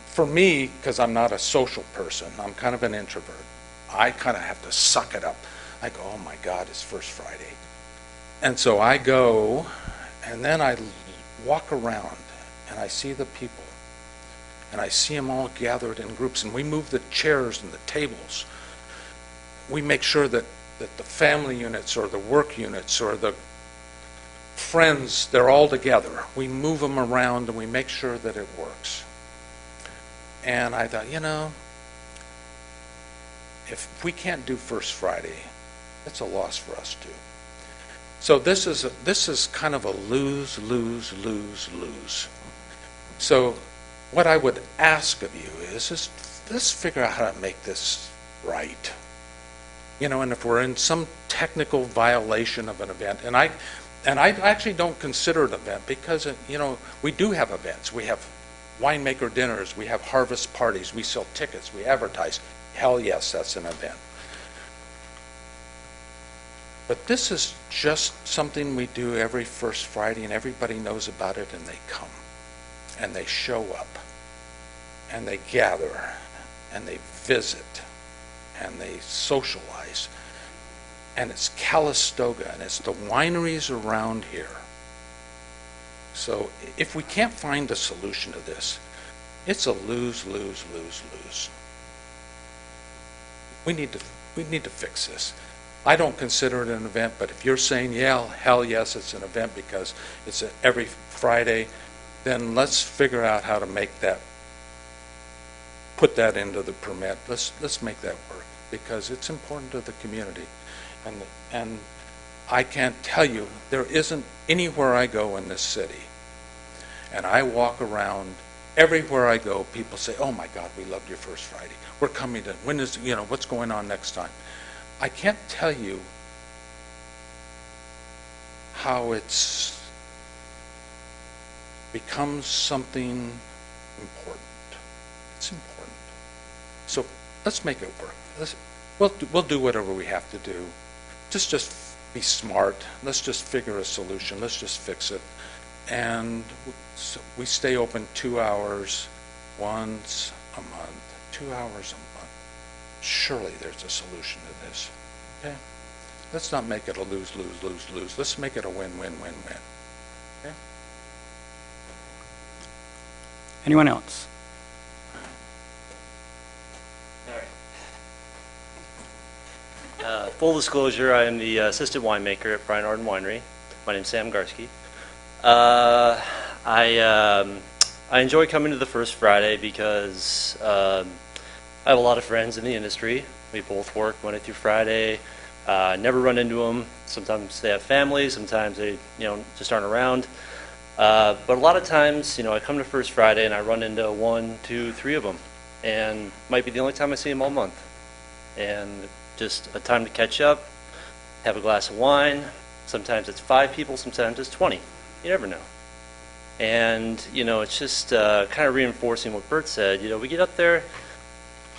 for me, because I'm not a social person, I'm kind of an introvert, I kind of have to suck it up. I go, oh my God, it's First Friday. And so I go, and then I walk around, and I see the people, and I see them all gathered in groups, and we move the chairs and the tables. We make sure that the family units or the work units or the friends, they're all together. We move them around, and we make sure that it works. And I thought, if we can't do First Friday, it's a loss for us too. So this is kind of a lose, lose, lose, lose. So what I would ask of you is just let's figure out how to make this right. And if we're in some technical violation of an event, and I actually don't consider it an event because we do have events. We have winemaker dinners, we have harvest parties, we sell tickets, we advertise. Hell yes, that's an event. But this is just something we do every First Friday, and everybody knows about it, and they come, and they show up, and they gather, and they visit, and they socialize. And it's Calistoga, and it's the wineries around here. So if we can't find a solution to this, it's a lose, lose, lose, lose. We need to fix this. I don't consider it an event, but if you're saying, yeah, hell yes, it's an event because it's every Friday, then let's figure out how to make that, put that into the permit. Let's make that work because it's important to the community. And I can't tell you, there isn't anywhere I go in this city and I walk around everywhere I go, people say, oh my God, we loved your First Friday. We're coming to, when is, what's going on next time? I can't tell you how it's becomes something important. It's important. So let's make it work. We'll do whatever we have to do. Just be smart. Let's just figure a solution. Let's just fix it. And so we stay open 2 hours once a month, 2 hours a month. Surely there's a solution to this. Okay? Let's not make it a lose, lose, lose, lose. Let's make it a win, win, win, win. Okay? Anyone else? Full disclosure, I am the assistant winemaker at Brian Arden Winery. My name's Sam Garsky. I enjoy coming to the First Friday because I have a lot of friends in the industry. We both work Monday through Friday. Never run into them. Sometimes they have families. Sometimes they, just aren't around. But a lot of times, I come to First Friday and I run into 1, 2, 3 of them, and might be the only time I see them all month. And just a time to catch up, have a glass of wine. Sometimes it's 5 people, sometimes it's 20. You never know. And, it's just kind of reinforcing what Bert said. We get up there,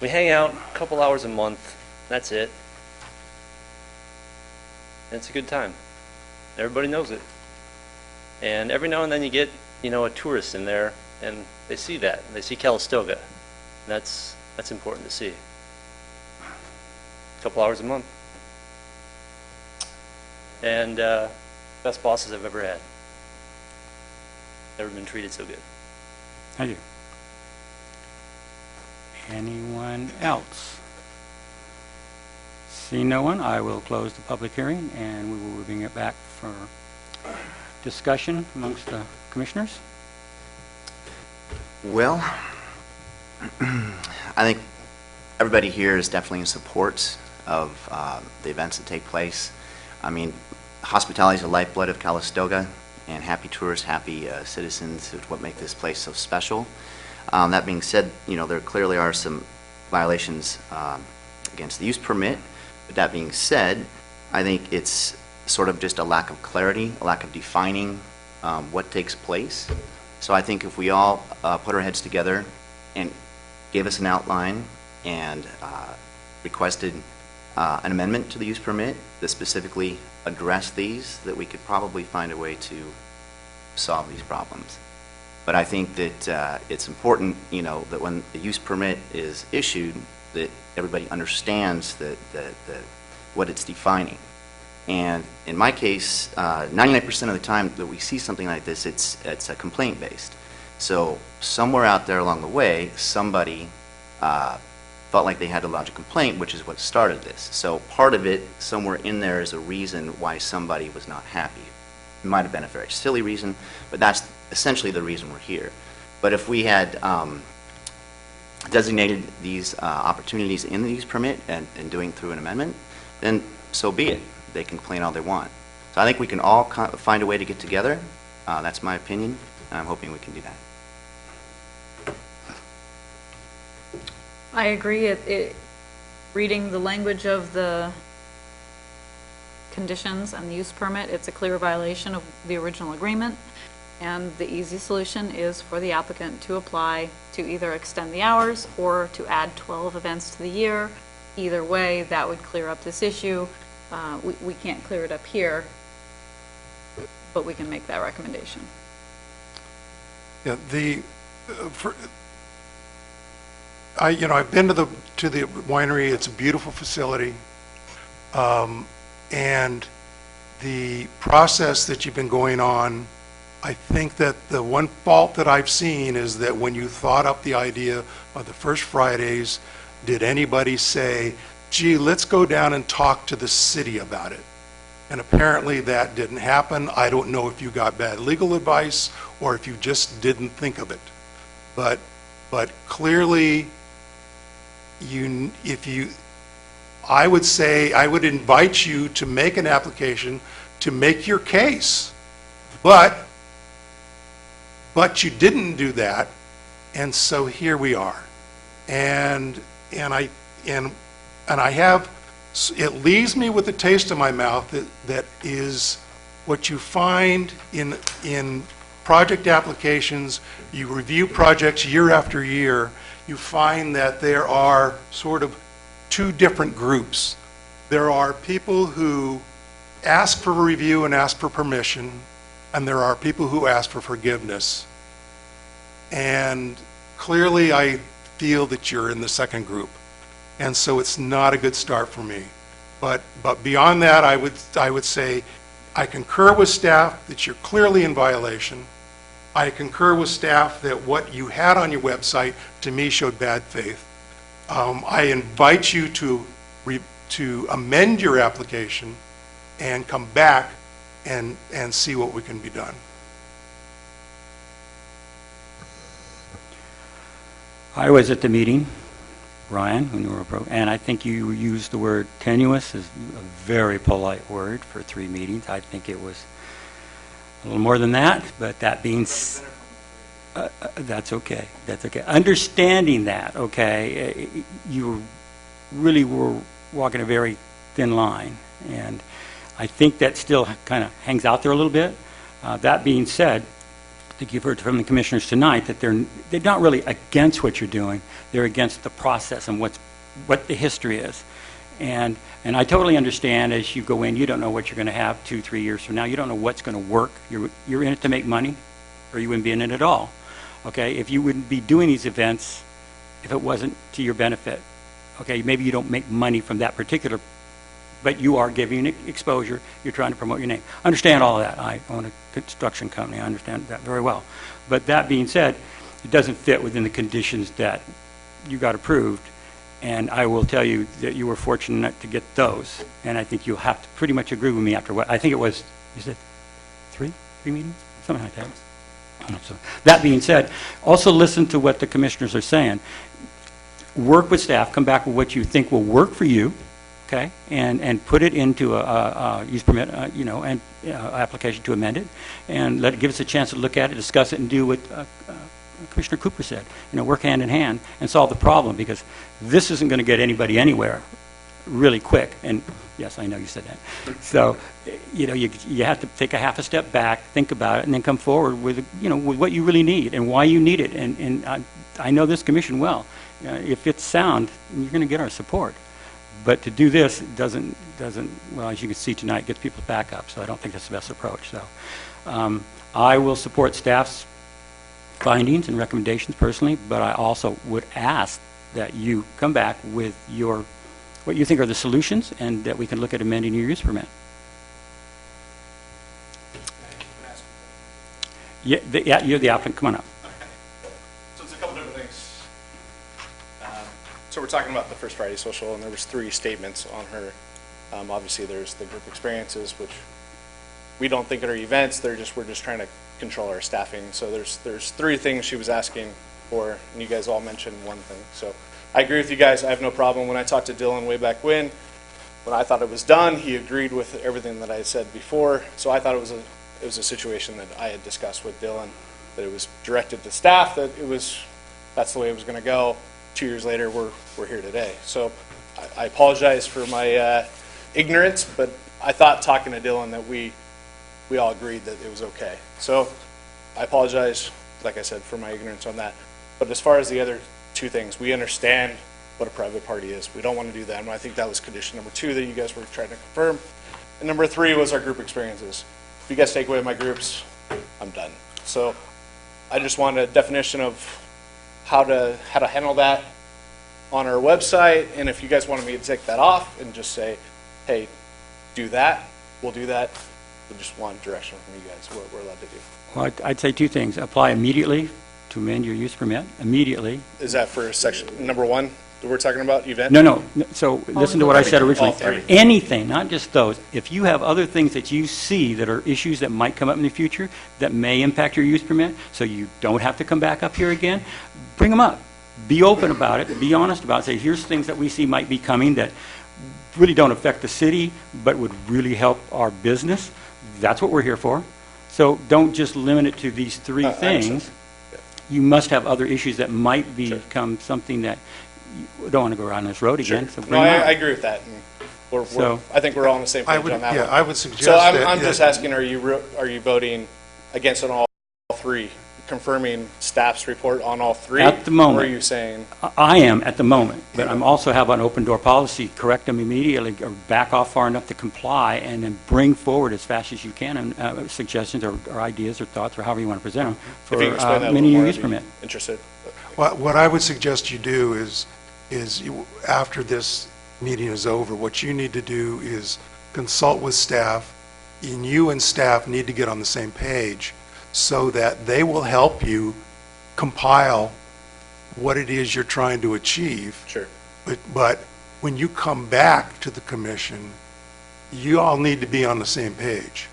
we hang out a couple hours a month, that's it. And it's a good time. Everybody knows it. And every now and then you get, a tourist in there, and they see that. They see Calistoga. And that's important to see. A couple hours a month. And best bosses I've ever had. Never been treated so good. Thank you. Anyone else? See no one, I will close the public hearing, and we will bring it back for discussion amongst the commissioners. Well, I think everybody here is definitely in support of the events that take place. I mean, hospitality is the lifeblood of Calistoga, and happy tourists, happy citizens is what make this place so special. That being said, there clearly are some violations against the use permit. But that being said, I think it's sort of just a lack of clarity, a lack of defining what takes place. So I think if we all put our heads together and gave us an outline and requested an amendment to the use permit that specifically addressed these, that we could probably find a way to solve these problems. But I think that it's important, that when the use permit is issued, that everybody understands what it's defining. And in my case, 99% of the time that we see something like this, it's a complaint based. So somewhere out there along the way, somebody felt like they had to lodge a complaint, which is what started this. So part of it, somewhere in there, is a reason why somebody was not happy. It might have been a very silly reason, but that's essentially the reason we're here. But if we had designated these opportunities in the use permit and doing through an amendment, then so be it. They can complain all they want. So I think we can all find a way to get together. That's my opinion, and I'm hoping we can do that. I agree. Reading the language of the conditions and the use permit, it's a clear violation of the original agreement, and the easy solution is for the applicant to apply to either extend the hours or to add 12 events to the year. Either way, that would clear up this issue. We can't clear it up here, but we can make that recommendation. Yeah, I've been to the winery. It's a beautiful facility, and the process that you've been going on, I think that the one fault that I've seen is that when you thought up the idea of the First Fridays, did anybody say, gee, let's go down and talk to the city about it? And apparently that didn't happen. I don't know if you got bad legal advice or if you just didn't think of it. But clearly, I would say, I would invite you to make an application to make your case. But you didn't do that, And so here we are. And I have, it leaves me with a taste in my mouth that is what you find in project applications. You review projects year after year, you find that there are sort of two different groups. There are people who ask for review and ask for permission, and there are people who ask for forgiveness. And clearly I feel that you're in the second group. And so it's not a good start for me. But beyond that, I would say I concur with staff that you're clearly in violation. I concur with staff that what you had on your website, to me, showed bad faith. I invite you to amend your application and come back and see what we can be done. I was at the meeting, Ryan, when you were and I think you used the word tenuous as a very polite word for 3 meetings. I think it was a little more than that, but that being that's okay. That's okay. Understanding that, okay, you really were walking a very thin line, and I think that still kind of hangs out there a little bit. That being said, I think you've heard from the commissioners tonight that they're not really against what you're doing. They're against the process and what the history is. And I totally understand as you go in, you don't know what you're going to have 2-3 years from now. You don't know what's going to work. You're in it to make money, or you wouldn't be in it at all. Okay, if you wouldn't be doing these events if it wasn't to your benefit. Okay, maybe you don't make money from that particular, but you are giving exposure. You're trying to promote your name. Understand all of that. I own a construction company. I understand that very well. But that being said, it doesn't fit within the conditions that you got approved. And I will tell you that you were fortunate to get those. And I think you'll have to pretty much agree with me after what, I think it was, is it three meetings? Something like that. So, that being said, also listen to what the commissioners are saying. Work with staff, come back with what you think will work for you, okay, and put it into a use permit, and application to amend it, and give us a chance to look at it, discuss it, and do what Commissioner Cooper said. Work hand in hand and solve the problem, because this isn't going to get anybody anywhere really quick. And yes, I know you said that. So, you have to take a half a step back, think about it, and then come forward with, with what you really need and why you need it. And I know this commission well. If it's sound, you're going to get our support. But to do this doesn't, well, as you can see tonight, gets people back up. So I don't think that's the best approach. So I will support staff's findings and recommendations personally, but I also would ask that you come back with what you think are the solutions, and that we can look at amending your use permit. Yeah, you're the applicant. Come on up. So it's a couple different things. So we're talking about the First Friday Social, and there was 3 statements on her. Obviously, there's the group experiences, which we don't think are events. We're just trying to control our staffing. So there's 3 things she was asking for, and you guys all mentioned one thing. So I agree with you guys. I have no problem. When I talked to Dylan way back when I thought it was done, he agreed with everything that I had said before. So I thought it was a situation that I had discussed with Dylan, that it was directed to staff, that's the way it was going to go. 2 years later, we're here today. So I apologize for my ignorance, but I thought, talking to Dylan, that we all agreed that it was okay. So I apologize, like I said, for my ignorance on that. But as far as the other 2 things, we understand what a private party is. We don't want to do that. And I think that was condition number 2 that you guys were trying to confirm. And number 3 was our group experiences. If you guys take away my groups, I'm done. So I just want a definition of how to handle that on our website. And if you guys wanted me to take that off and just say, hey, do that, we'll do that. We just want direction from you guys, what we're allowed to do. Well, I'd say 2 things. Apply immediately to amend your use permit, immediately. Is that for section number 1 that we're talking about, event? No. So listen to what I said originally. All 3. Anything, not just those. If you have other things that you see that are issues that might come up in the future that may impact your use permit, so you don't have to come back up here again, bring them up. Be open about it. Be honest about it. Say, here's things that we see might be coming that really don't affect the city, but would really help our business. That's what we're here for. So don't just limit it to these 3 things. you must have other issues that might Sure. become something that you don't want to go around this road again. So No, bring 'em I up. agree with that. And So- I think we're all on the same I page would, on that yeah, one. I would suggest So that. I'm just asking, are you voting against on all three, confirming staff's report on all three? At the moment. Or are you saying, I am at the moment, but I'm also have an open door policy, correct them immediately, or back off far enough to comply, and then bring forward as fast as you can and suggestions or ideas or thoughts, or however you want to present them, if for you can explain that a mini little more, use I'd be permit. interested. What I would suggest you do is after this meeting is over, what you need to do is consult with staff, and you and staff need to get on the same page so that they will help you compile what it is you're trying to achieve. Sure. But when you come back to the commission, you all need to be on the same page.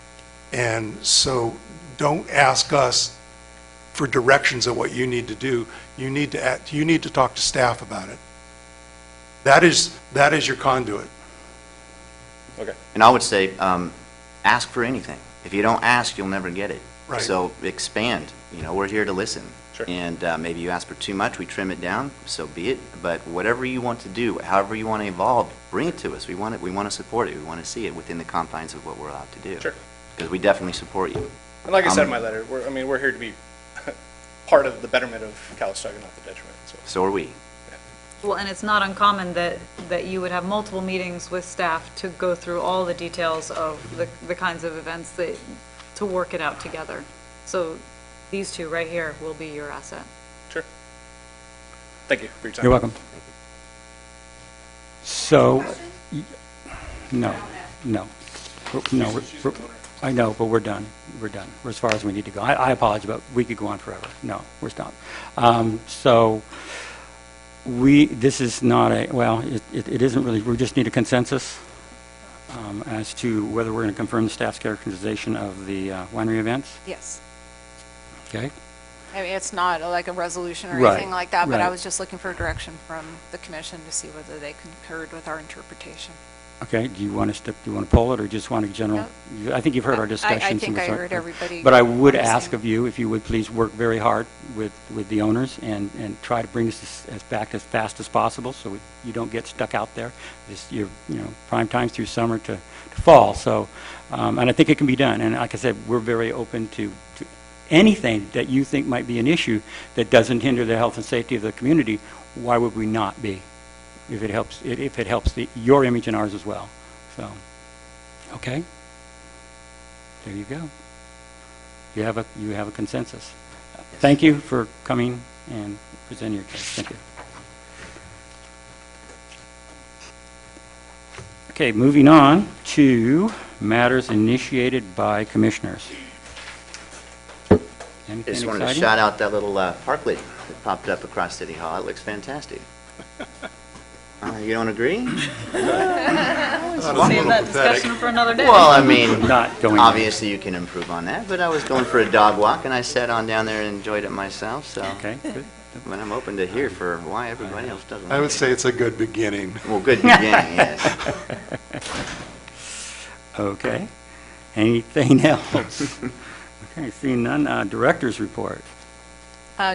And so don't ask us for directions of what you need to do. You need to talk to staff about it. That is your conduit. Okay. And I would say, ask for anything. If you don't ask, you'll never get it. Right. So expand. We're here to listen. Sure. And maybe you ask for too much, we trim it down, so be it. But whatever you want to do, however you want to evolve, bring it to us. We want it. We want to support it. We want to see it within the confines of what we're allowed to do. Sure. Because we definitely support you. And like I said in my letter, we're here to be part of the betterment of Calistoga, not the detriment. So. So are we. Well, and it's not uncommon that you would have multiple meetings with staff to go through all the details of the kinds of events to work it out together. So these two right here will be your asset. Sure. Thank you for your time. You're welcome. So, no. I know, but we're done. We're done. We're as far as we need to go. I apologize, but we could go on forever. No, we're stopped. So, this is not it isn't really, we just need a consensus as to whether we're going to confirm the staff's characterization of the winery events. Yes. Okay? I mean, it's not like a resolution or Right, anything like that, but I right. was just looking for direction from the commission to see whether they concurred with our interpretation. Okay, do you want to poll it, or just want a general? I think you've heard our discussions. I think and I we're heard everybody. But I would on the ask same- of you, if you would please work very hard with the owners and try to bring this back as fast as possible, so you don't get stuck out there. You're prime times through summer to fall. So, and I think it can be done. And like I said, we're very open to anything that you think might be an issue that doesn't hinder the health and safety of the community. Why would we not be? If it helps your image and ours as well. So, okay, there you go. You have a consensus. Thank you for coming and presenting your case. Thank you. Okay, moving on to matters initiated by commissioners. I Anything just wanted to exciting? shout out that little parklet that popped up across City Hall. It looks fantastic. You don't agree? Save that discussion for another day. Well, I mean, Not going. obviously you can improve on that, but I was going for a dog walk and I sat on down there and enjoyed it myself, so. Okay, good. But I'm open to hear for why everybody else doesn't. I like would it. say it's a good beginning. Well, good beginning, yes. Okay. Anything else? Okay, seeing none, director's report.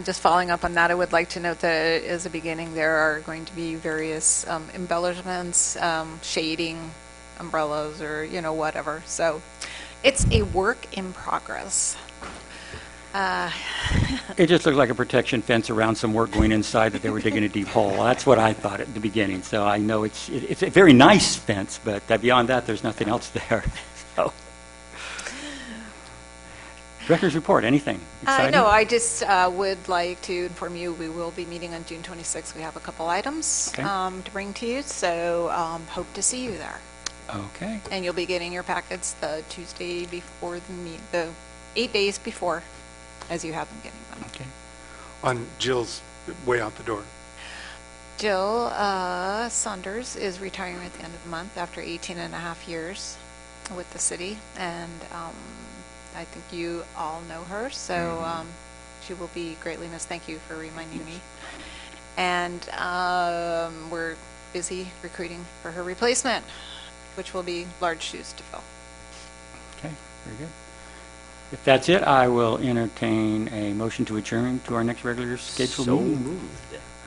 Just following up on that, I would like to note that as a beginning, there are going to be various embellishments, shading, umbrellas, or, whatever. So it's a work in progress. It just looked like a protection fence around some work going inside that they were digging a deep hole. That's what I thought at the beginning. So I know it's a very nice fence, but beyond that, there's nothing else there. So. Director's report, anything exciting? No, I just would like to inform you, we will be meeting on June 26th. We have a couple items Okay. to bring to you, so hope to see you there. Okay. And you'll be getting your packets the Tuesday before the 8 days before, as you have been getting them. Okay. On Jill's way out the door. Jill Saunders is retiring at the end of the month after 18 and a half years with the city, and I think you all know her, so she will be greatly missed. Thank you for reminding me. And we're busy recruiting for her replacement, which will be large shoes to fill. Okay, very good. If that's it, I will entertain a motion to adjourn to our next regular scheduled So meeting. moved.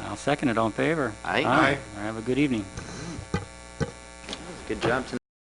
I'll second it. All in favor? Aye. Aye. Have a good evening. Good job tonight.